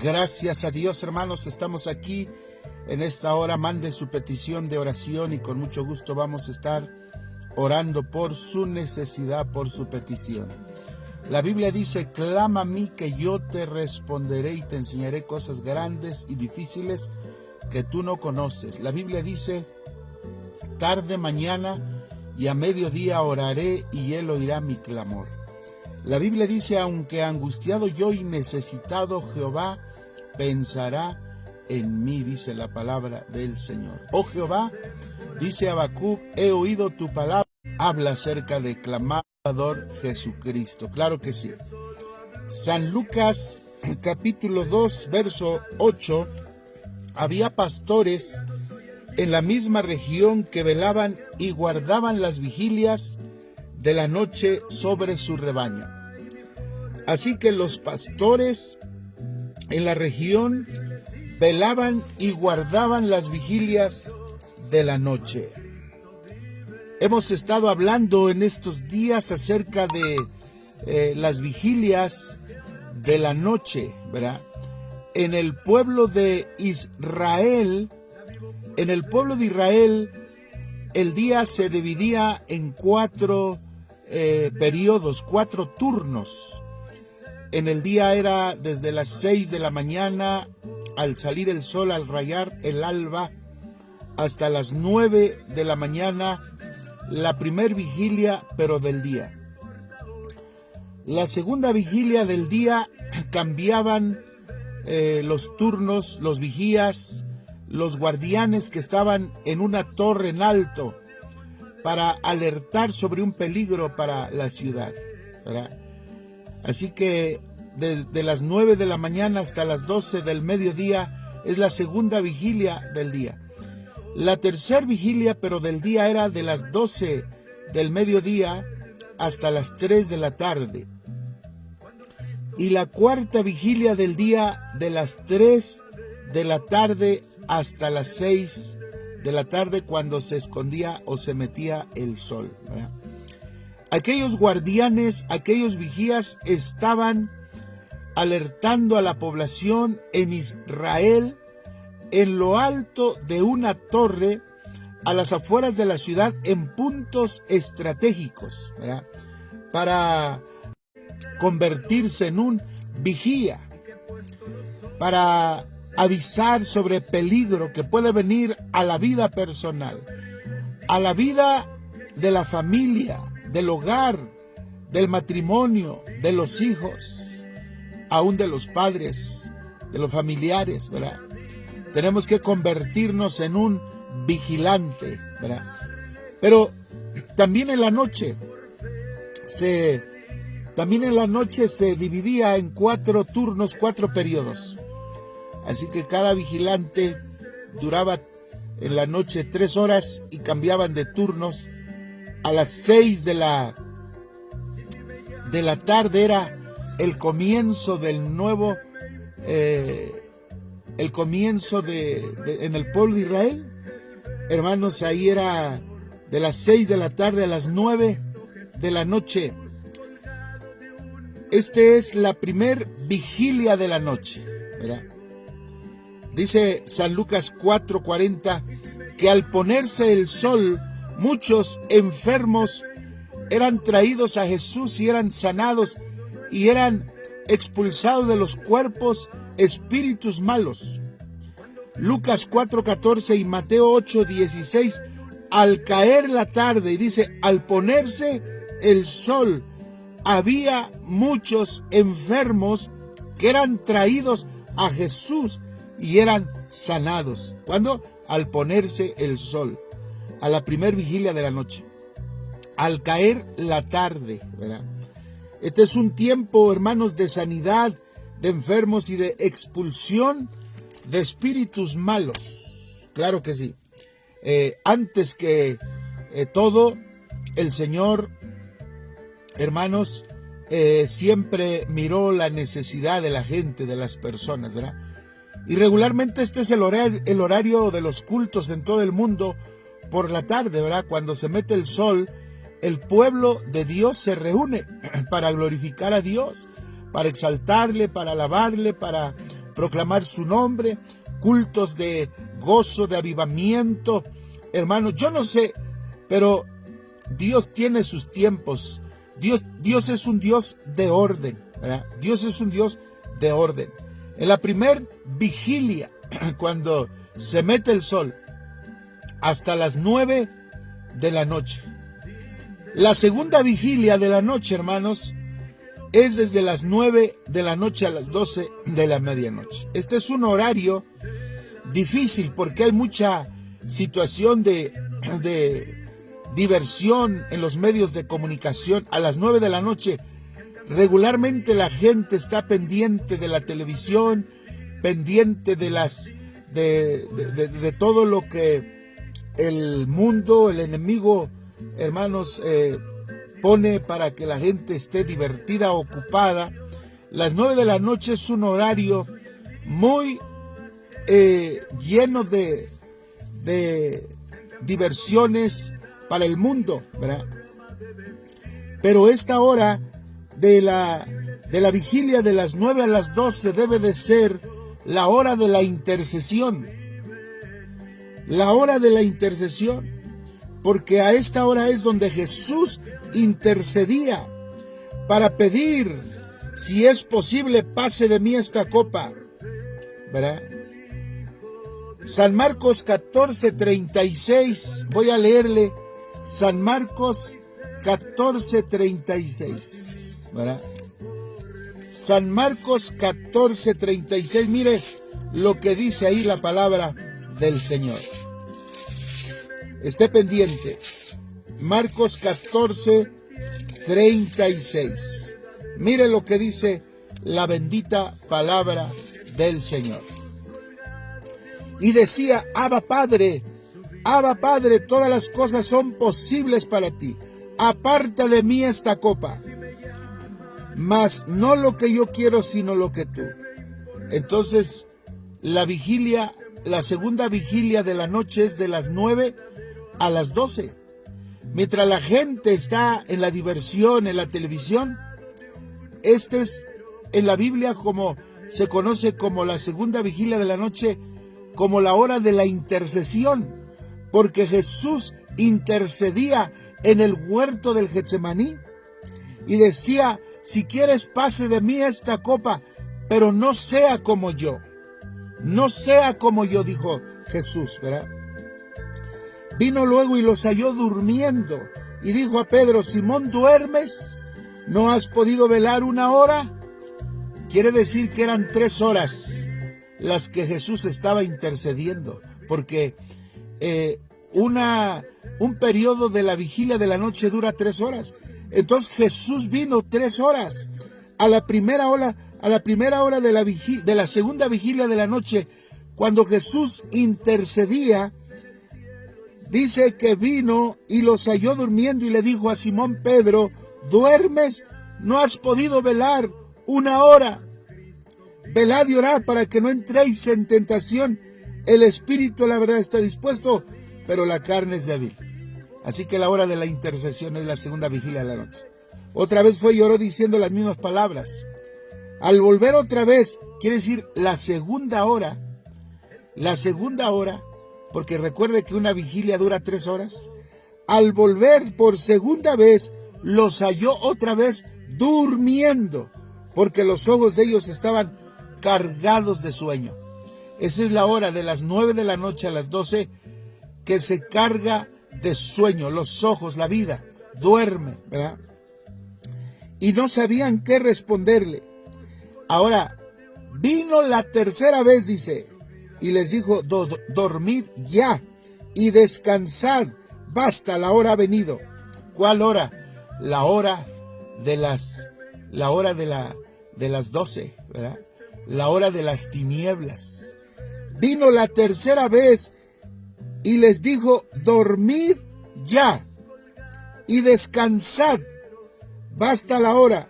Gracias a Dios, hermanos, estamos aquí en esta hora. Mande su petición de oración y con mucho gusto vamos a estar orando por su necesidad, por su petición. La Biblia dice: clama a mí que yo te responderé y te enseñaré cosas grandes y difíciles que tú no conoces. La Biblia dice: tarde, mañana y a mediodía oraré y él oirá mi clamor. La Biblia dice: aunque angustiado yo y necesitado, Jehová pensará en mí, dice la palabra del Señor. Oh Jehová, dice Habacuc, he oído tu palabra, habla acerca de clamar Jesucristo. Claro que sí. San Lucas, capítulo 2, verso 8, había pastores en la misma región que velaban y guardaban las vigilias de la noche sobre su rebaño. Así que los pastores en la región velaban y guardaban las vigilias de la noche. Hemos estado hablando en estos días acerca de las vigilias de la noche, ¿verdad? En el pueblo de Israel, el día se dividía en cuatro periodos, 4 turnos. En el día era desde las 6 de la mañana, al salir el sol, al rayar el alba, hasta las 9 de la mañana, la primer vigilia, pero del día. La segunda vigilia del día cambiaban los turnos, los vigías, los guardianes que estaban en una torre en alto para alertar sobre un peligro para la ciudad, ¿verdad? Así que desde las 9 de la mañana hasta las 12 del mediodía es la segunda vigilia del día. La tercera vigilia, pero del día, era de las 12 del mediodía hasta las 3 de la tarde. Y la cuarta vigilia del día, de las 3 de la tarde hasta las 6 de la tarde, cuando se escondía o se metía el sol, ¿verdad? Aquellos guardianes, aquellos vigías estaban alertando a la población en Israel en lo alto de una torre a las afueras de la ciudad, en puntos estratégicos, ¿verdad? Para convertirse en un vigía, para avisar sobre peligro que puede venir a la vida personal, a la vida de la familia, del hogar, del matrimonio, de los hijos, aún de los padres, de los familiares, ¿verdad? Tenemos que convertirnos en un vigilante, ¿verdad? Pero también en la noche se dividía en 4 turnos, 4 periodos. Así que cada vigilante duraba en la noche 3 horas y cambiaban de turnos. A las 6 de la tarde era el comienzo del nuevo, el comienzo en el pueblo de Israel. Hermanos, ahí era de las 6 de la tarde a las 9 de la noche. Es la primer vigilia de la noche, ¿verdad? Dice San Lucas 4:40 que al ponerse el sol, muchos enfermos eran traídos a Jesús y eran sanados y eran expulsados de los cuerpos espíritus malos. Lucas 4:14 y Mateo 8:16, al caer la tarde, y dice, al ponerse el sol, había muchos enfermos que eran traídos a Jesús y eran sanados. ¿Cuándo? Al ponerse el sol, a la primer vigilia de la noche, al caer la tarde, ¿verdad? Este es un tiempo, hermanos, de sanidad de enfermos y de expulsión de espíritus malos. Claro que sí. Antes que todo, el Señor, hermanos, siempre miró la necesidad de la gente, de las personas, ¿verdad? Y regularmente este es el horario de los cultos en todo el mundo por la tarde, ¿verdad? Cuando se mete el sol, el pueblo de Dios se reúne para glorificar a Dios, para exaltarle, para alabarle, para proclamar su nombre, cultos de gozo, de avivamiento. Hermanos, yo no sé, pero Dios tiene sus tiempos. Dios es un Dios de orden, ¿verdad? Dios es un Dios de orden. En la primer vigilia, cuando se mete el sol, hasta las 9 de la noche. La segunda vigilia de la noche, hermanos, es desde las 9 de la noche a las 12 de la medianoche. Este es un horario difícil porque hay mucha situación de diversión en los medios de comunicación. A las 9 de la noche regularmente la gente está pendiente de la televisión, pendiente de todo lo que el mundo, el enemigo, hermanos, pone para que la gente esté divertida, ocupada. Las 9 de la noche es un horario muy lleno de diversiones para el mundo, ¿verdad? Pero esta hora de la vigilia de las 9 a las 12 debe de ser la hora de la intercesión. La hora de la intercesión, porque a esta hora es donde Jesús intercedía para pedir, si es posible, pase de mí esta copa, ¿verdad? San Marcos 14:36, voy a leerle San Marcos 14:36, ¿verdad? San Marcos 14:36, mire lo que dice ahí la palabra del Señor. Esté pendiente. Marcos 14:36. Mire lo que dice la bendita palabra del Señor. Y decía: Abba Padre, todas las cosas son posibles para ti. Aparta de mí esta copa, mas no lo que yo quiero, sino lo que tú. Entonces, la segunda vigilia de la noche es de las 9 a las 12. Mientras la gente está en la diversión, en la televisión, este es en la Biblia como se conoce como la segunda vigilia de la noche, como la hora de la intercesión, porque Jesús intercedía en el huerto del Getsemaní y decía: si quieres, pase de mí esta copa, pero no sea como yo. No sea como yo, dijo Jesús, ¿verdad? Vino luego y los halló durmiendo y dijo a Pedro: Simón, ¿duermes? ¿No has podido velar una hora? Quiere decir que eran 3 horas las que Jesús estaba intercediendo, porque un periodo de la vigilia de la noche dura 3 horas. Entonces Jesús vino 3 horas. A la primera hora de la segunda vigilia de la noche, cuando Jesús intercedía, dice que vino y los halló durmiendo y le dijo a Simón Pedro: ¿duermes? ¿No has podido velar una hora? Velad y orad para que no entréis en tentación. El espíritu, la verdad, está dispuesto, pero la carne es débil. Así que la hora de la intercesión es la segunda vigilia de la noche. Otra vez fue y oró diciendo las mismas palabras. Al volver otra vez, quiere decir la segunda hora, porque recuerde que una vigilia dura 3 horas. Al volver por segunda vez, los halló otra vez durmiendo, porque los ojos de ellos estaban cargados de sueño. Esa es la hora de las 9 de la noche a las 12 que se carga de sueño, los ojos, la vida, duerme, ¿verdad? Y no sabían qué responderle. Ahora, vino la tercera vez, dice, y les dijo: dormid ya y descansad, basta, la hora ha venido. ¿Cuál hora? La hora de las 12, ¿verdad? La hora de las tinieblas. Vino la tercera vez y les dijo: dormid ya y descansad, basta, la hora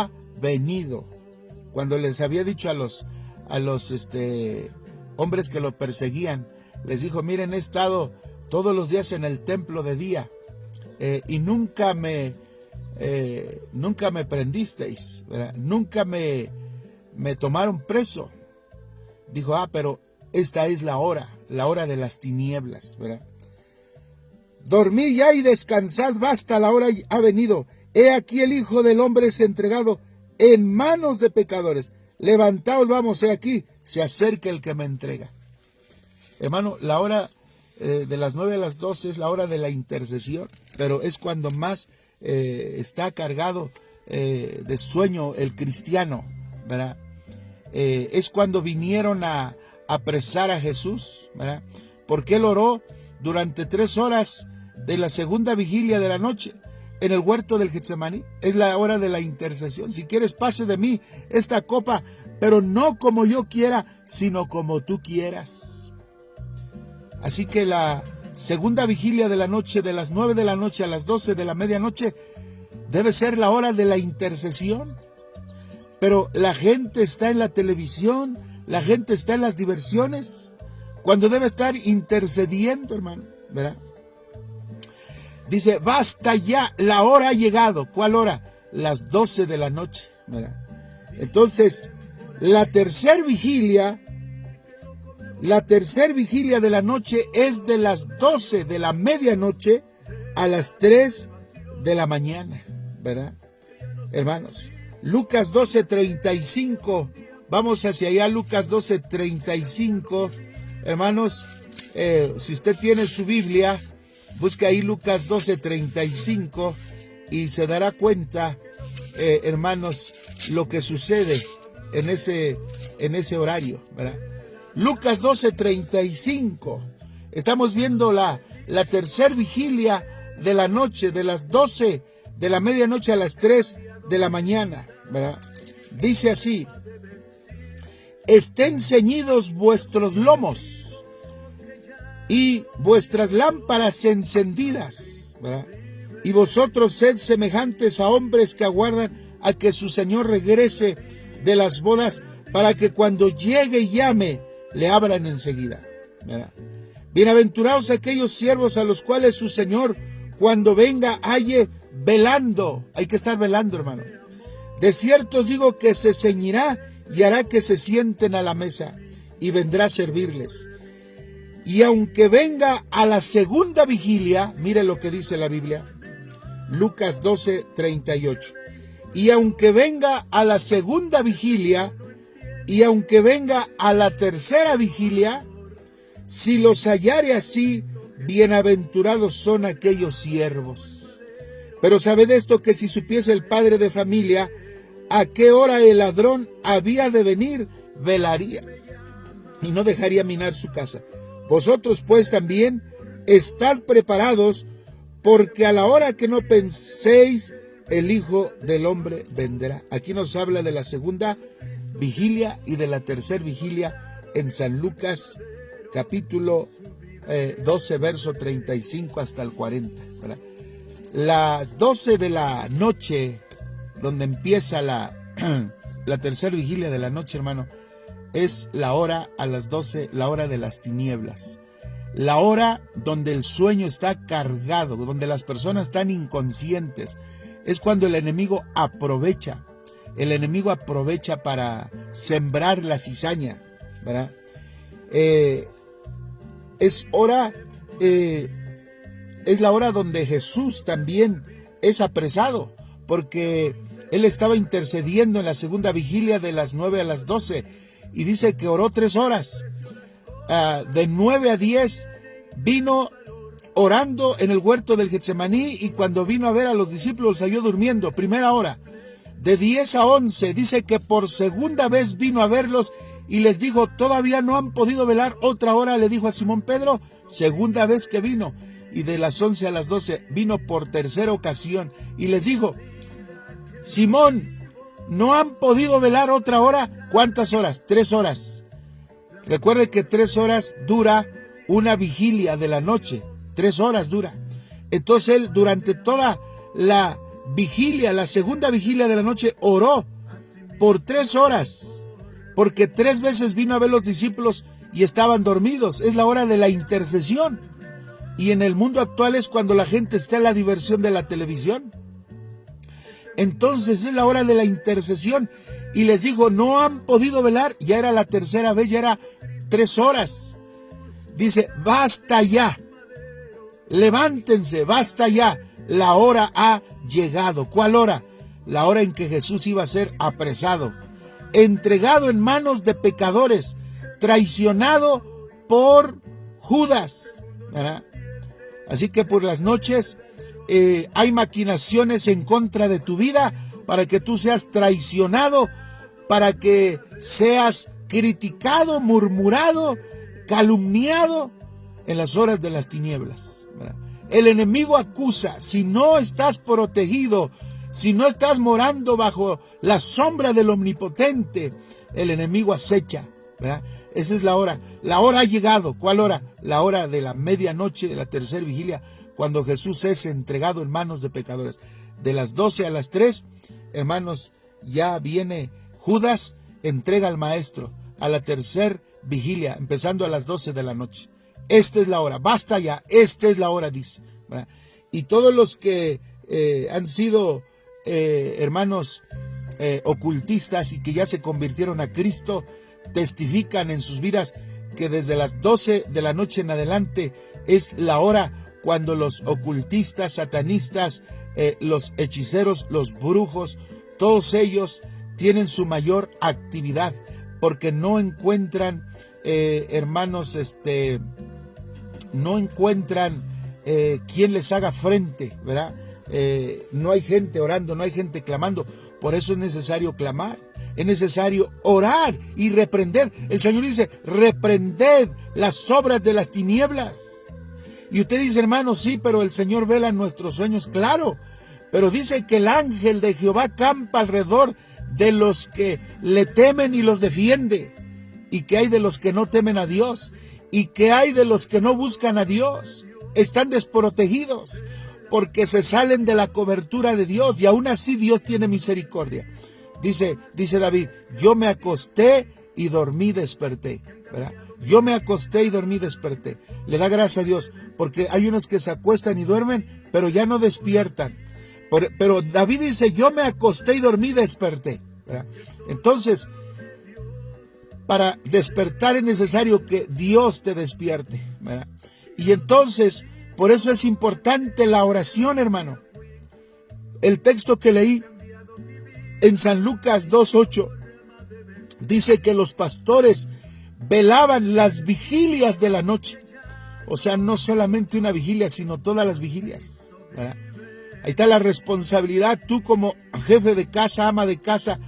ha venido. Cuando les había dicho a los hombres que lo perseguían, les dijo: miren, he estado todos los días en el templo de día y nunca me prendisteis, ¿verdad? Nunca me me tomaron preso. Dijo, pero esta es la hora de las tinieblas, ¿verdad? Dormid ya y descansad, basta, la hora ha venido. He aquí el Hijo del Hombre es entregado en manos de pecadores. Levantaos, vamos, he aquí, se acerca el que me entrega. Hermano, la hora de las 9 a las 12 es la hora de la intercesión, pero es cuando más está cargado de sueño el cristiano, ¿verdad? Es cuando vinieron a apresar a Jesús, ¿verdad? Porque él oró durante 3 horas de la segunda vigilia de la noche en el huerto del Getsemaní. Es la hora de la intercesión. Si quieres, pase de mí esta copa, pero no como yo quiera, sino como tú quieras. Así que la segunda vigilia de la noche, de las 9 de la noche a las 12 de la medianoche, debe ser la hora de la intercesión. Pero la gente está en la televisión, la gente está en las diversiones, cuando debe estar intercediendo, hermano, ¿verdad? Dice, basta ya, la hora ha llegado. ¿Cuál hora? Las 12 de la noche, ¿verdad? Entonces, la tercer vigilia de la noche es de las 12 de la medianoche a las 3 de la mañana, ¿verdad? Hermanos, Lucas 12:35, vamos hacia allá, Lucas 12:35, hermanos, si usted tiene su Biblia, busca ahí Lucas 12:35 y se dará cuenta, hermanos, lo que sucede en ese horario, ¿verdad? Lucas 12:35, estamos viendo la tercer vigilia de la noche, de las 12 de la medianoche a las 3 de la mañana, ¿verdad? Dice así, estén ceñidos vuestros lomos y vuestras lámparas encendidas, ¿verdad? Y vosotros sed semejantes a hombres que aguardan a que su Señor regrese de las bodas, para que cuando llegue y llame, le abran enseguida, ¿verdad? Bienaventurados aquellos siervos a los cuales su Señor, cuando venga, halle velando. Hay que estar velando, hermano. De cierto os digo que se ceñirá y hará que se sienten a la mesa y vendrá a servirles. Y aunque venga a la segunda vigilia, mire lo que dice la Biblia, Lucas 12:38. Y aunque venga a la segunda vigilia, y aunque venga a la tercera vigilia, si los hallare así, bienaventurados son aquellos siervos. Pero sabed esto, que si supiese el padre de familia a qué hora el ladrón había de venir, velaría y no dejaría minar su casa. Vosotros pues también estad preparados, porque a la hora que no penséis, el Hijo del Hombre vendrá. Aquí nos habla de la segunda vigilia y de la tercera vigilia en San Lucas, capítulo 12, verso 35 hasta el 40, ¿verdad? Las 12 de la noche, donde empieza la tercera vigilia de la noche, hermano, es la hora a las 12, la hora de las tinieblas. La hora donde el sueño está cargado, donde las personas están inconscientes. Es cuando el enemigo aprovecha. El enemigo aprovecha para sembrar la cizaña, ¿verdad? Es la hora donde Jesús también es apresado, porque él estaba intercediendo en la segunda vigilia de las 9 a las 12, y dice que oró 3 horas. De 9 a 10 vino orando en el huerto del Getsemaní, y cuando vino a ver a los discípulos los halló durmiendo, primera hora. De 10 a 11 dice que por segunda vez vino a verlos y les dijo, ¿todavía no han podido velar? Otra hora le dijo a Simón Pedro, segunda vez que vino. Y de las 11 a las 12 vino por tercera ocasión y les dijo, Simón, ¿no han podido velar otra hora? ¿Cuántas horas? 3 horas. Recuerde que 3 horas dura una vigilia de la noche. 3 horas dura. Entonces él durante toda la vigilia, la segunda vigilia de la noche, oró por 3 horas, porque 3 veces vino a ver los discípulos y estaban dormidos. Es la hora de la intercesión. Y en el mundo actual es cuando la gente está en la diversión de la televisión. Entonces es la hora de la intercesión. y les dijo, no han podido velar. Ya era la tercera vez, ya era 3 horas. Dice, basta ya, levántense, basta ya, la hora ha llegado. ¿Cuál hora? La hora en que Jesús iba a ser apresado, entregado en manos de pecadores, traicionado por Judas, ¿verdad? Así que por las noches hay maquinaciones en contra de tu vida para que tú seas traicionado, para que seas criticado, murmurado, calumniado en las horas de las tinieblas, ¿verdad? El enemigo acusa. Si no estás protegido, si no estás morando bajo la sombra del Omnipotente, el enemigo acecha, ¿verdad? Esa es la hora. La hora ha llegado. ¿Cuál hora? La hora de la medianoche de la tercera vigilia, cuando Jesús es entregado en manos de pecadores. De las 12 a las 3, hermanos, ya viene Judas, entrega al maestro a la tercera vigilia, empezando a las 12 de la noche. Esta es la hora, basta ya, esta es la hora, dice, ¿verdad? Y todos los que han sido hermanos ocultistas y que ya se convirtieron a Cristo, testifican en sus vidas que desde las 12 de la noche en adelante es la hora cuando los ocultistas, satanistas, los hechiceros, los brujos, todos ellos tienen su mayor actividad, porque no encuentran, hermanos, no encuentran quien les haga frente, ¿verdad? No hay gente orando, no hay gente clamando. Por eso es necesario clamar, es necesario orar y reprender. El Señor dice, reprended las obras de las tinieblas. Y usted dice, hermano, sí, pero el Señor vela nuestros sueños, claro. Pero dice que el ángel de Jehová campa alrededor de los que le temen y los defiende. Y que hay de los que no temen a Dios. Y que hay de los que no buscan a Dios. Están desprotegidos porque se salen de la cobertura de Dios, y aún así Dios tiene misericordia. Dice David, yo me acosté y dormí, desperté, ¿verdad? Yo me acosté y dormí, desperté. Le da gracias a Dios, porque hay unos que se acuestan y duermen, pero ya no despiertan. Pero David dice, yo me acosté y dormí, desperté, ¿verdad? Entonces, para despertar es necesario que Dios te despierte, ¿verdad? Y entonces, por eso es importante la oración, hermano. El texto que leí en San Lucas 2:8 dice que los pastores velaban las vigilias de la noche. O sea, no solamente una vigilia, sino todas las vigilias, ¿verdad? Ahí está la responsabilidad, tú como jefe de casa, ama de casa,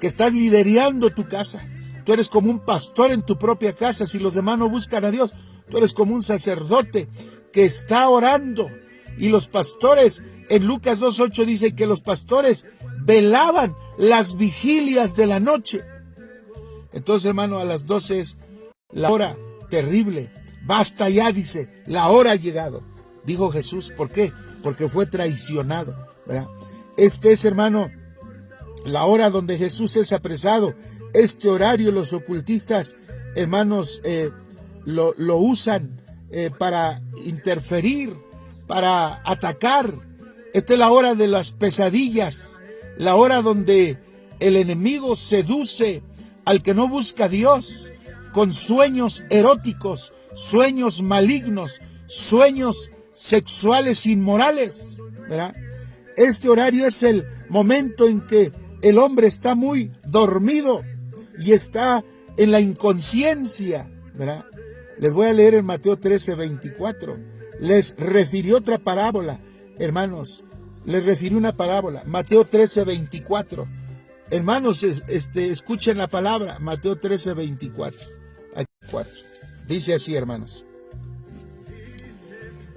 que estás liderando tu casa. Tú eres como un pastor en tu propia casa. Si los demás no buscan a Dios, tú eres como un sacerdote que está orando. Y los pastores, en Lucas 2:8 dice que los pastores velaban las vigilias de la noche. Entonces, hermano, a las 12 es la hora terrible. Basta ya, dice, la hora ha llegado. Dijo Jesús, ¿por qué? Porque fue traicionado, ¿verdad? Este es, hermano, la hora donde Jesús es apresado. Este horario los ocultistas, hermanos, lo usan para interferir, para atacar. Esta es la hora de las pesadillas, la hora donde el enemigo seduce al que no busca a Dios con sueños eróticos, sueños malignos, sueños sexuales inmorales, ¿verdad? Este horario es el momento en que el hombre está muy dormido y está en la inconsciencia, ¿verdad? Les voy a leer en Mateo 13:24. Les refirió otra parábola, hermanos. Les refirió una parábola. Mateo 13:24. Hermanos, escuchen la palabra. Mateo 13:24. Dice así, hermanos.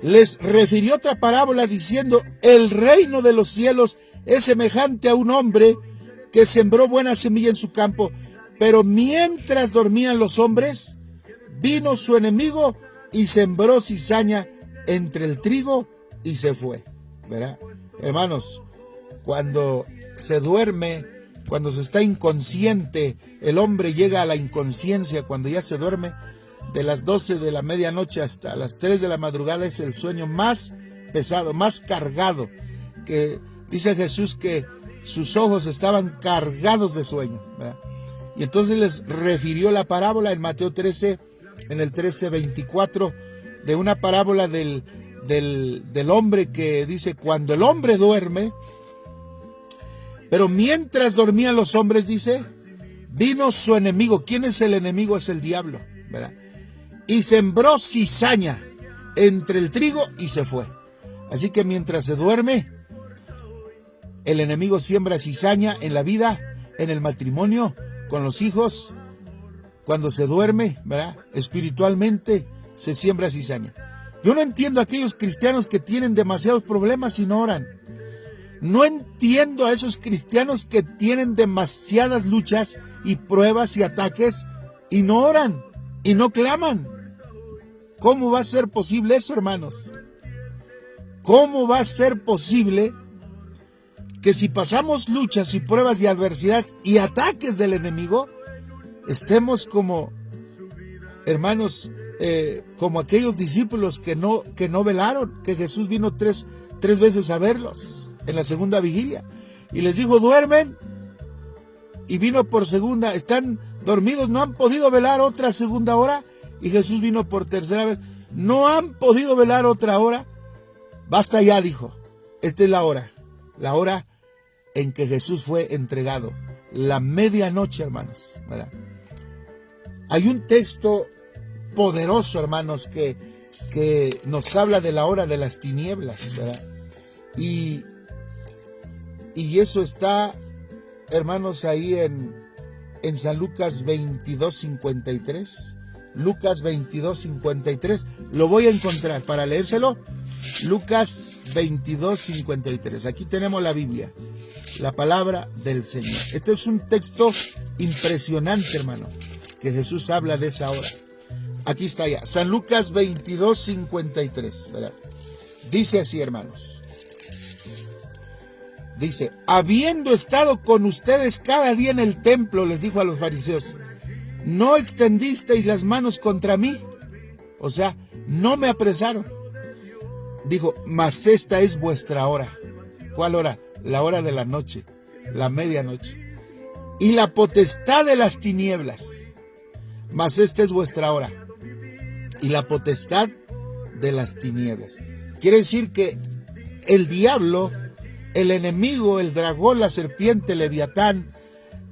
Les refirió otra parábola diciendo, el reino de los cielos es semejante a un hombre que sembró buena semilla en su campo, pero mientras dormían los hombres, vino su enemigo y sembró cizaña entre el trigo y se fue, ¿verdad? Hermanos, cuando se duerme, cuando se está inconsciente, el hombre llega a la inconsciencia cuando ya se duerme. De las 12 de la medianoche hasta las 3 de la madrugada es el sueño más pesado, más cargado, que dice Jesús que sus ojos estaban cargados de sueño, ¿verdad? Y entonces les refirió la parábola en Mateo 13, en el 13:24, de una parábola del hombre que dice, cuando el hombre duerme, pero mientras dormían los hombres, dice, vino su enemigo. ¿Quién es el enemigo? Es el diablo, ¿verdad? Y sembró cizaña entre el trigo y se fue. Así que mientras se duerme, el enemigo siembra cizaña en la vida, en el matrimonio, con los hijos. Cuando se duerme, ¿verdad? Espiritualmente se siembra cizaña. Yo no entiendo a aquellos cristianos que tienen demasiados problemas y no oran. No entiendo a esos cristianos que tienen demasiadas luchas y pruebas y ataques y no oran y no claman. ¿Cómo va a ser posible eso, hermanos? ¿Cómo va a ser posible que si pasamos luchas y pruebas y adversidades y ataques del enemigo, estemos como, hermanos, como aquellos discípulos que no velaron, que Jesús vino tres veces a verlos en la segunda vigilia y les dijo, duermen, y vino por segunda, están dormidos, no han podido velar otra segunda hora, y Jesús vino por tercera vez, no han podido velar otra hora, basta ya, dijo, esta es la hora en que Jesús fue entregado, la medianoche, hermanos, ¿verdad? Hay un texto poderoso, hermanos, que nos habla de la hora de las tinieblas, ¿verdad? Y eso está, hermanos, ahí en San Lucas 22:53. Lucas 22:53. Lo voy a encontrar para leérselo. Lucas 22:53. Aquí tenemos la Biblia, la palabra del Señor. Este es un texto impresionante, hermano, que Jesús habla de esa hora. Aquí está ya, San Lucas 22:53, ¿verdad? Dice así, hermanos. Dice, habiendo estado con ustedes cada día en el templo, les dijo a los fariseos, ¿no extendisteis las manos contra mí? O sea, no me apresaron. Dijo, mas esta es vuestra hora. ¿Cuál hora? La hora de la noche, la medianoche. Y la potestad de las tinieblas. Mas esta es vuestra hora. Y la potestad de las tinieblas. Quiere decir que el diablo, el enemigo, el dragón, la serpiente, el leviatán,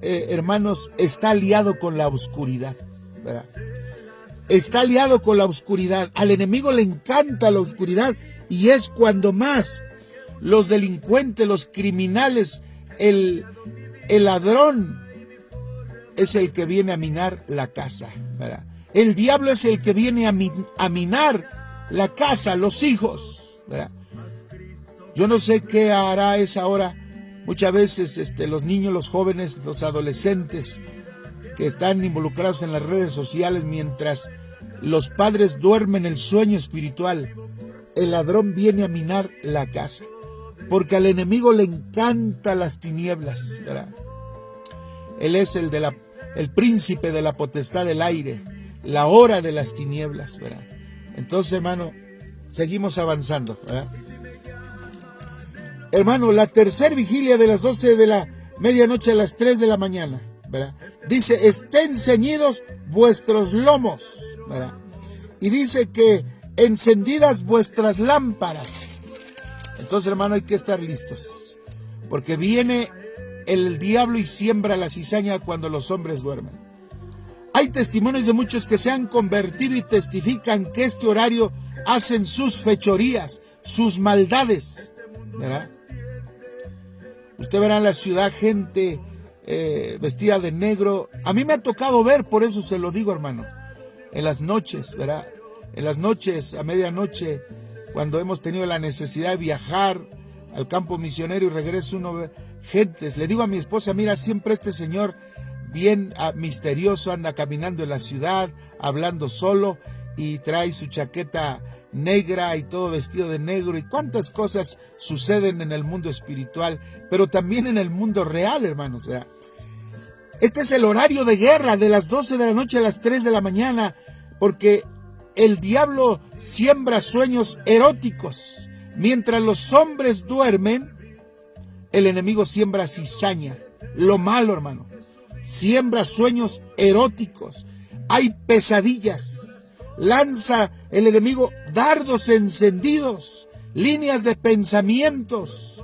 hermanos, está aliado con la oscuridad, ¿verdad? Está aliado con la oscuridad. Al enemigo le encanta la oscuridad y es cuando más los delincuentes, los criminales, el ladrón es el que viene a minar la casa, ¿verdad? El diablo es el que viene a minar la casa, los hijos, ¿verdad? Yo no sé qué hará esa hora. Muchas veces los niños, los jóvenes, los adolescentes que están involucrados en las redes sociales, mientras los padres duermen el sueño espiritual, el ladrón viene a minar la casa, porque al enemigo le encantan las tinieblas, ¿verdad? Él es el príncipe de la potestad del aire, la hora de las tinieblas, ¿verdad? Entonces, hermano, seguimos avanzando, ¿verdad? Hermano, la tercera vigilia de las 12 de la medianoche a las 3 de la mañana, ¿verdad? Dice, estén ceñidos vuestros lomos, ¿verdad? Y dice que encendidas vuestras lámparas. Entonces, hermano, hay que estar listos, porque viene el diablo y siembra la cizaña cuando los hombres duermen. Hay testimonios de muchos que se han convertido y testifican que este horario hacen sus fechorías, sus maldades, ¿verdad? Usted verá en la ciudad gente vestida de negro. A mí me ha tocado ver, por eso se lo digo, hermano, en las noches, ¿verdad? En las noches, a medianoche, cuando hemos tenido la necesidad de viajar al campo misionero y regreso uno ve gentes. Le digo a mi esposa, mira, siempre este señor bien misterioso anda caminando en la ciudad, hablando solo y trae su chaqueta negra y todo vestido de negro, y cuántas cosas suceden en el mundo espiritual, pero también en el mundo real, hermanos, ¿verdad? Este es el horario de guerra, de las 12 de la noche a las 3 de la mañana, porque el diablo siembra sueños eróticos. Mientras los hombres duermen, el enemigo siembra cizaña, lo malo, hermano. Siembra sueños eróticos, hay pesadillas, lanza el enemigo dardos encendidos, líneas de pensamientos.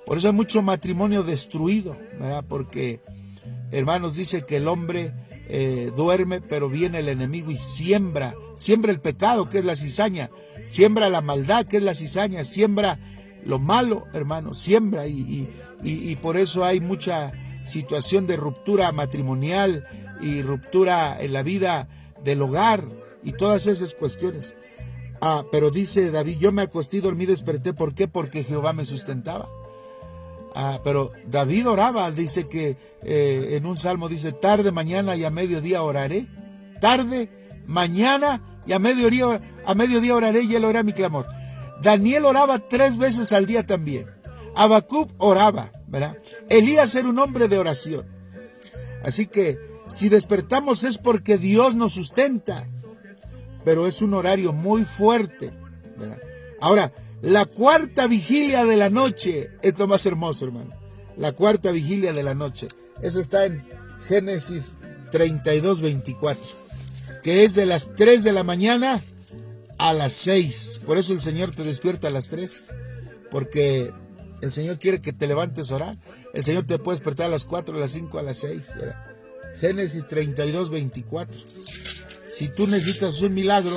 Por eso hay mucho matrimonio destruido, ¿verdad? Porque, hermanos, dice que el hombre duerme, pero viene el enemigo y siembra el pecado, que es la cizaña, siembra la maldad, que es la cizaña, siembra lo malo, hermano, siembra, y por eso hay mucha situación de ruptura matrimonial y ruptura en la vida del hogar y todas esas cuestiones. Pero dice David, yo me acosté y dormí, desperté. ¿Por qué? Porque Jehová me sustentaba. Pero David oraba, dice que en un salmo dice, tarde, mañana y a mediodía oraré. Tarde, mañana y a mediodía oraré, y él oirá mi clamor. Daniel oraba 3 veces al día también. Habacuc oraba, ¿verdad? Elías era un hombre de oración. Así que si despertamos es porque Dios nos sustenta, pero es un horario muy fuerte, ¿verdad? Ahora, la cuarta vigilia de la noche es lo más hermoso, hermano. La cuarta vigilia de la noche. Eso está en Génesis 32:24, que es de las 3 de la mañana a las 6. Por eso el Señor te despierta a las 3, porque el Señor quiere que te levantes a orar. El Señor te puede despertar a las 4, a las 5, a las 6. ¿Verdad? Génesis 32:24. Si tú necesitas un milagro,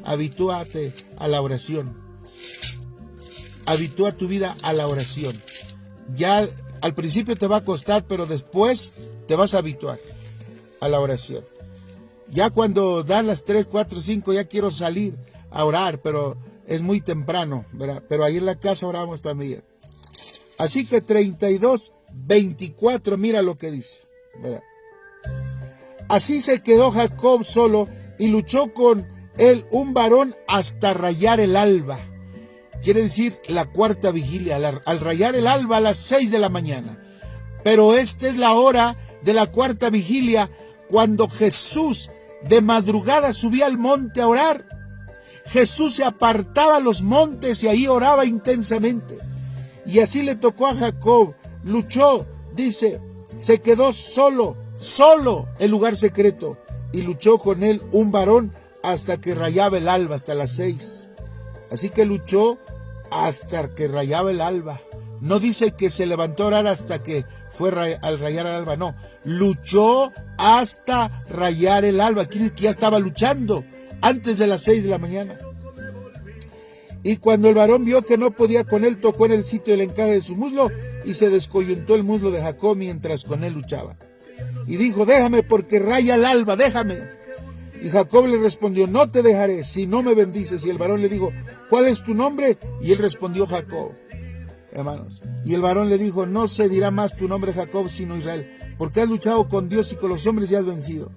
habitúate a la oración. Habitúa tu vida a la oración. Ya al principio te va a costar, pero después te vas a habituar a la oración. Ya cuando dan las 3, 4, 5, ya quiero salir a orar, pero es muy temprano, ¿verdad? Pero ahí en la casa oramos también. Así que 32:24, mira lo que dice, ¿verdad? Así se quedó Jacob solo y luchó con él un varón hasta rayar el alba. Quiere decir la cuarta vigilia, al rayar el alba a las 6 de la mañana. Pero esta es la hora de la cuarta vigilia, cuando Jesús de madrugada subía al monte a orar. Jesús se apartaba a los montes y ahí oraba intensamente. Y así le tocó a Jacob. Luchó, dice, se quedó solo en lugar secreto. Y luchó con él un varón hasta que rayaba el alba, hasta las 6. Así que luchó hasta que rayaba el alba. No dice que se levantó a orar hasta que fue al rayar el alba, no. Luchó hasta rayar el alba. Quiere decir que ya estaba luchando antes de las 6 de la mañana. Y cuando el varón vio que no podía con él, tocó en el sitio del encaje de su muslo y se descoyuntó el muslo de Jacob mientras con él luchaba. Y dijo, déjame porque raya el alba, déjame. Y Jacob le respondió, no te dejaré si no me bendices. Y el varón le dijo, ¿cuál es tu nombre? Y él respondió, Jacob. Hermanos, y el varón le dijo, no se dirá más tu nombre Jacob, sino Israel, porque has luchado con Dios y con los hombres y has vencido.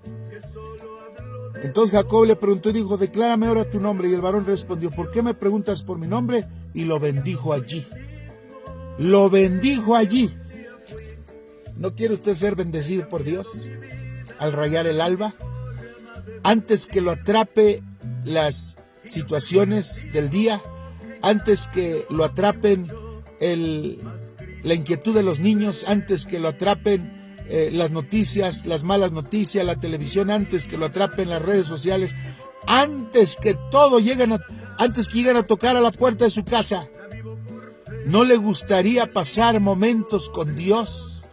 Entonces Jacob le preguntó y dijo, declárame ahora tu nombre. Y el varón respondió, ¿por qué me preguntas por mi nombre? Y lo bendijo allí. Lo bendijo allí. ¿No quiere usted ser bendecido por Dios al rayar el alba? Antes que lo atrape las situaciones del día, antes que lo atrapen la inquietud de los niños, antes que lo atrapen las noticias, las malas noticias, la televisión, antes que lo atrapen las redes sociales, antes que lleguen a tocar a la puerta de su casa. ¿No le gustaría pasar momentos con Dios,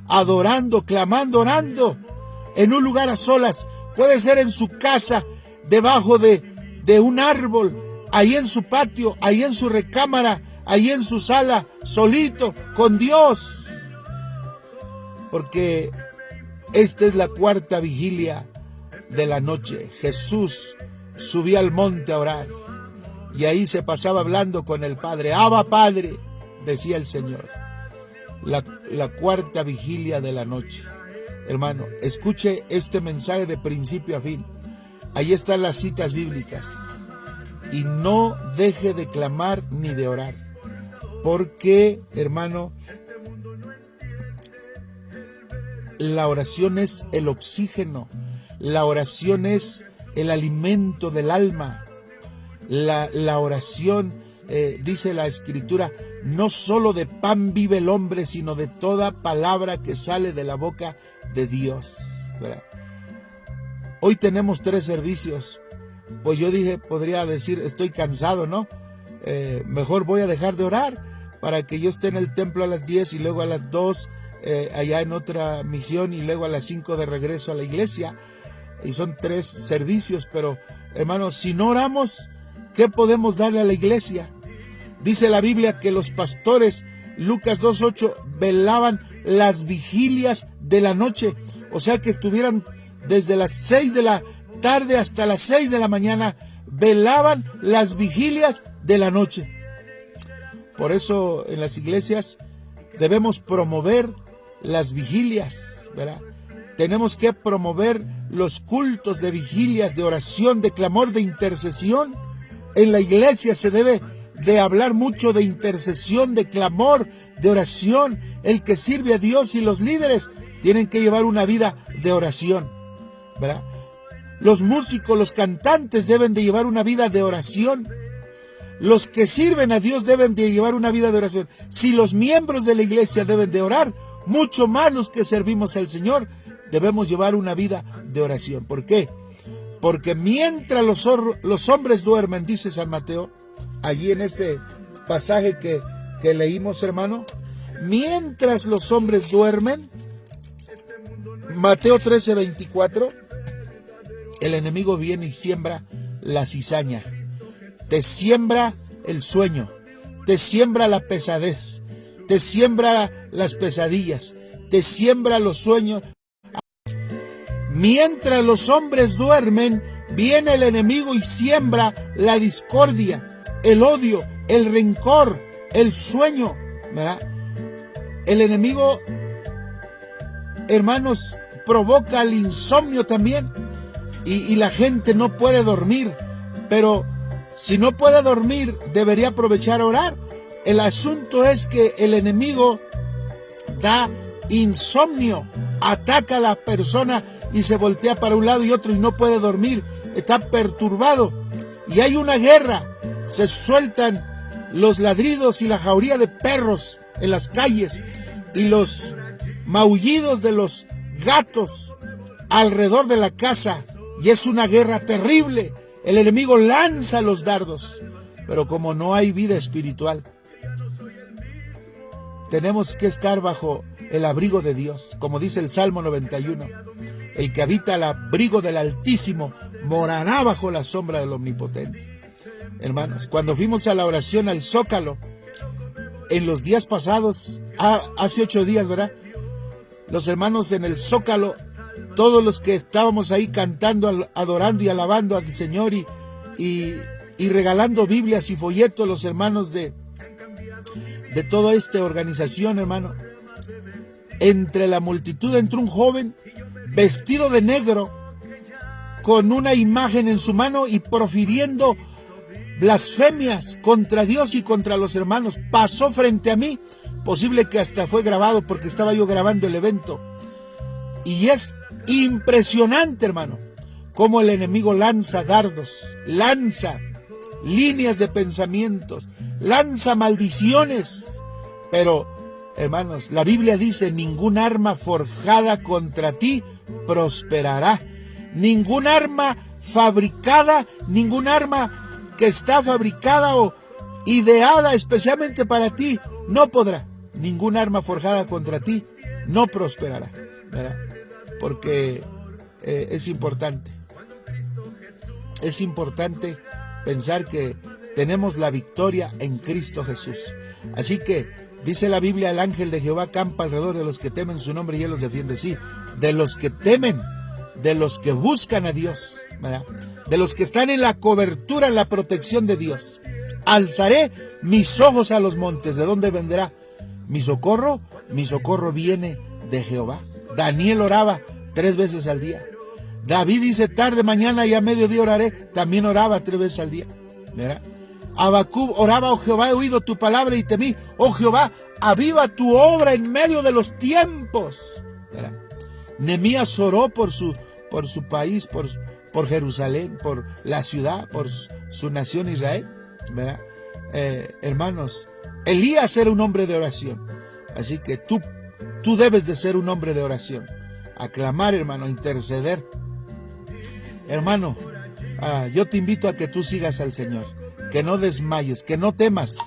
adorando, clamando, orando, en un lugar a solas? Puede ser en su casa, debajo de un árbol, ahí en su patio, ahí en su recámara, ahí en su sala, solito, con Dios. Porque esta es la cuarta vigilia de la noche. Jesús subía al monte a orar y ahí se pasaba hablando con el Padre. Abba, Padre, decía el Señor. La cuarta vigilia de la noche. Hermano, escuche este mensaje de principio a fin. Ahí están las citas bíblicas. Y no deje de clamar ni de orar. Porque, hermano, la oración es el oxígeno. La oración es el alimento del alma. La oración, dice la Escritura, no solo de pan vive el hombre, sino de toda palabra que sale de la boca de Dios, ¿verdad? Hoy tenemos 3 servicios. Pues yo dije, podría decir, estoy cansado, ¿no? Mejor voy a dejar de orar para que yo esté en el templo a las 10 y luego a las 2 allá en otra misión y luego a las 5 de regreso a la iglesia. Y son 3 servicios, pero hermanos, si no oramos, ¿qué podemos darle a la iglesia? Dice la Biblia que los pastores, Lucas 2:8, velaban las vigilias de la noche. O sea que estuvieran desde las 6 de la tarde hasta las 6 de la mañana, velaban las vigilias de la noche. Por eso en las iglesias debemos promover las vigilias, ¿verdad? Tenemos que promover los cultos de vigilias, de oración, de clamor, de intercesión. En la iglesia se debe de hablar mucho de intercesión, de clamor, de oración. El que sirve a Dios y los líderes tienen que llevar una vida de oración, ¿verdad? Los músicos, los cantantes deben de llevar una vida de oración. Los que sirven a Dios deben de llevar una vida de oración. Si los miembros de la iglesia deben de orar, mucho más los que servimos al Señor debemos llevar una vida de oración. ¿Por qué? Porque mientras los hombres duermen, dice San Mateo, allí en ese pasaje que leímos, hermano, mientras los hombres duermen, Mateo 13:24, el enemigo viene y siembra la cizaña, te siembra el sueño, te siembra la pesadez, te siembra las pesadillas, te siembra los sueños. Mientras los hombres duermen, viene el enemigo y siembra la discordia, el odio, el rencor, el sueño, ¿verdad? El enemigo, hermanos, provoca el insomnio también. Y la gente no puede dormir, pero si no puede dormir, debería aprovechar a orar. El asunto es que el enemigo da insomnio, ataca a la persona y se voltea para un lado y otro y no puede dormir, está perturbado. Y hay una guerra, se sueltan los ladridos y la jauría de perros en las calles y los maullidos de los gatos alrededor de la casa. Y es una guerra terrible. El enemigo lanza los dardos. Pero como no hay vida espiritual, tenemos que estar bajo el abrigo de Dios. Como dice el Salmo 91. El que habita al abrigo del Altísimo morará bajo la sombra del Omnipotente. Hermanos, cuando fuimos a la oración al Zócalo, en los días pasados, hace 8 días, ¿verdad? Los hermanos en el Zócalo, todos los que estábamos ahí cantando, adorando y alabando al Señor y regalando Biblias y folletos, los hermanos de toda esta organización, hermano. Entre la multitud entró un joven vestido de negro, con una imagen en su mano y profiriendo blasfemias contra Dios y contra los hermanos. Pasó frente a mí, posible que hasta fue grabado porque estaba yo grabando el evento. Y es impresionante, hermano, cómo el enemigo lanza dardos, lanza líneas de pensamientos, lanza maldiciones. Pero, hermanos, la Biblia dice, ningún arma forjada contra ti prosperará. Ningún arma fabricada, ningún arma que está fabricada o ideada especialmente para ti, no podrá. Ningún arma forjada contra ti no prosperará, ¿verdad? Porque es importante pensar que tenemos la victoria en Cristo Jesús. Así que dice la Biblia, el ángel de Jehová campa alrededor de los que temen su nombre y él los defiende. Sí, de los que temen, de los que buscan a Dios, ¿verdad? De los que están en la cobertura, en la protección de Dios. Alzaré mis ojos a los montes. ¿De dónde vendrá mi socorro? Mi socorro viene de Jehová. Daniel oraba 3 veces al día. David dice, tarde, mañana y a mediodía oraré. También oraba 3 veces al día, ¿verdad? Abacub oraba, oh Jehová, he oído tu palabra y temí. Oh Jehová, aviva tu obra en medio de los tiempos, ¿verdad? Nehemías oró por su país, por Jerusalén, por la ciudad, por su nación Israel, ¿verdad? Hermanos, Elías era un hombre de oración. Así que tú debes de ser un hombre de oración. A clamar, hermano, a interceder. Hermano, yo te invito a que tú sigas al Señor. Que no desmayes, que no temas.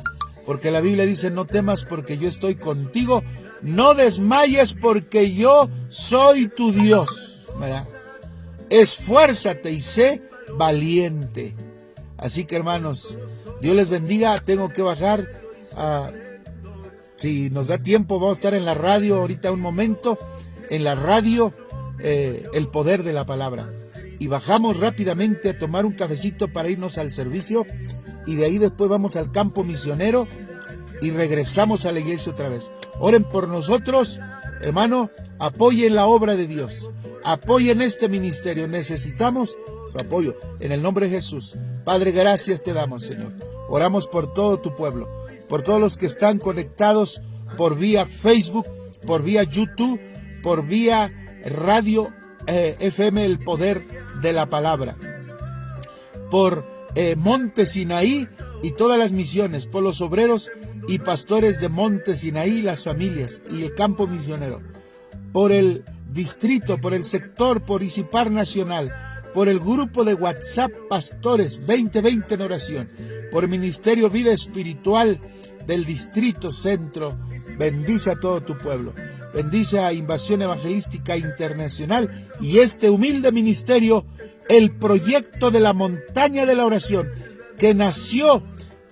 Porque la Biblia dice, no temas porque yo estoy contigo. No desmayes porque yo soy tu Dios, ¿verdad? Esfuérzate y sé valiente. Así que, hermanos, Dios les bendiga. Tengo que bajar. Si nos da tiempo, vamos a estar en la radio ahorita un momento. En la radio, el poder de la palabra. Y bajamos rápidamente a tomar un cafecito para irnos al servicio. Y de ahí después vamos al campo misionero y regresamos a la iglesia otra vez. Oren por nosotros, hermano, apoyen la obra de Dios, apoyen este ministerio, necesitamos su apoyo, en el nombre de Jesús. Padre, gracias te damos, Señor. Oramos por todo tu pueblo, por todos los que están conectados por vía Facebook, por vía YouTube, por vía radio FM, el poder de la palabra, por Monte Sinaí y todas las misiones, por los obreros y pastores de Monte Sinaí, las familias y el campo misionero, por el distrito, por el sector, por Isipar Nacional, por el grupo de WhatsApp Pastores 2020 en oración, por el Ministerio Vida Espiritual del Distrito Centro. Bendice a todo tu pueblo, bendice a Invasión Evangelística Internacional y este humilde ministerio, el proyecto de la montaña de la oración, que nació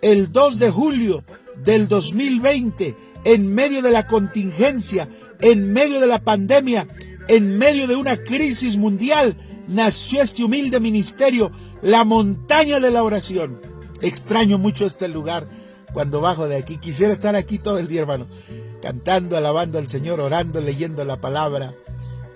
el 2 de julio del 2020, en medio de la contingencia, en medio de la pandemia, en medio de una crisis mundial, nació este humilde ministerio, la montaña de la oración. Extraño mucho este lugar cuando bajo de aquí. Quisiera estar aquí todo el día, hermano, cantando, alabando al Señor, orando, leyendo la palabra,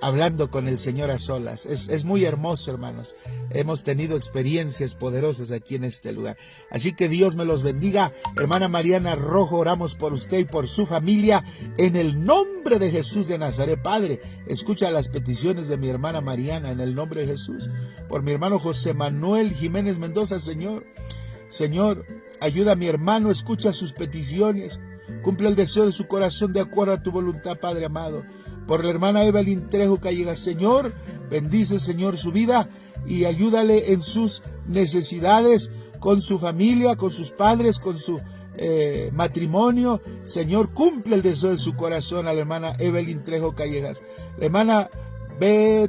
hablando con el Señor a solas. Es muy hermoso, hermanos. Hemos tenido experiencias poderosas aquí en este lugar. Así que Dios me los bendiga. Hermana Mariana Rojo, oramos por usted y por su familia en el nombre de Jesús de Nazaret. Padre, escucha las peticiones de mi hermana Mariana en el nombre de Jesús. Por mi hermano José Manuel Jiménez Mendoza, Señor. Señor, ayuda a mi hermano, escucha sus peticiones. Cumple el deseo de su corazón de acuerdo a tu voluntad, Padre amado. Por la hermana Evelyn Trejo Calleja, Señor, bendice, Señor, su vida y ayúdale en sus necesidades, con su familia, con sus padres, con su matrimonio. Señor, cumple el deseo de su corazón a la hermana Evelyn Trejo Callejas. La hermana Eve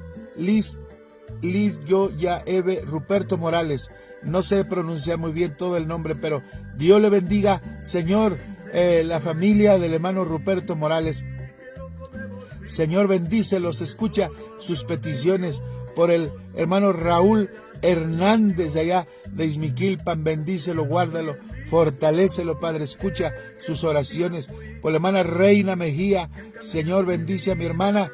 Ruperto Morales. No sé pronunciar muy bien todo el nombre, pero Dios le bendiga, Señor, la familia del hermano Ruperto Morales. Señor, bendícelos, escucha sus peticiones. Por el hermano Raúl Hernández de allá de Izmiquilpan, bendícelo, guárdalo, fortalécelo, Padre, escucha sus oraciones. Por la hermana Reina Mejía, Señor, bendice a mi hermana,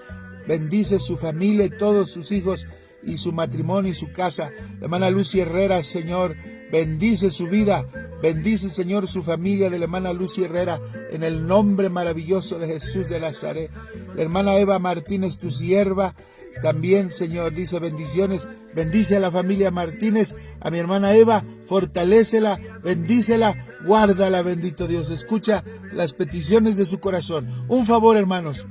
bendice su familia y todos sus hijos y su matrimonio y su casa. La hermana Lucy Herrera, Señor, bendice su vida, bendice, Señor, su familia de la hermana Lucy Herrera, en el nombre maravilloso de Jesús de Nazaret. La hermana Eva Martínez, tu sierva, también, Señor, dice bendiciones, bendice a la familia Martínez, a mi hermana Eva, fortalécela, bendícela, guárdala, bendito Dios, escucha las peticiones de su corazón. Un favor, hermanos,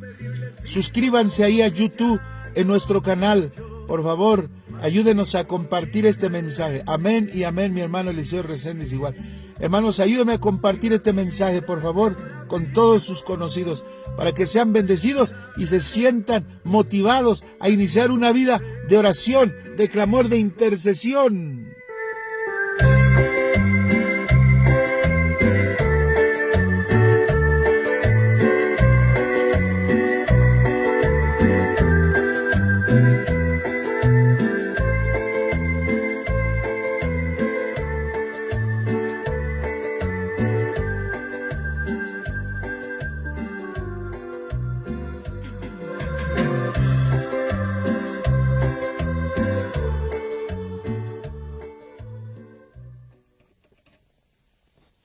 suscríbanse ahí a YouTube, en nuestro canal, por favor, ayúdenos a compartir este mensaje. Amén y amén, mi hermano Eliseo Reséndiz igual. Hermanos, ayúdenme a compartir este mensaje, por favor, con todos sus conocidos, para que sean bendecidos y se sientan motivados a iniciar una vida de oración, de clamor, de intercesión.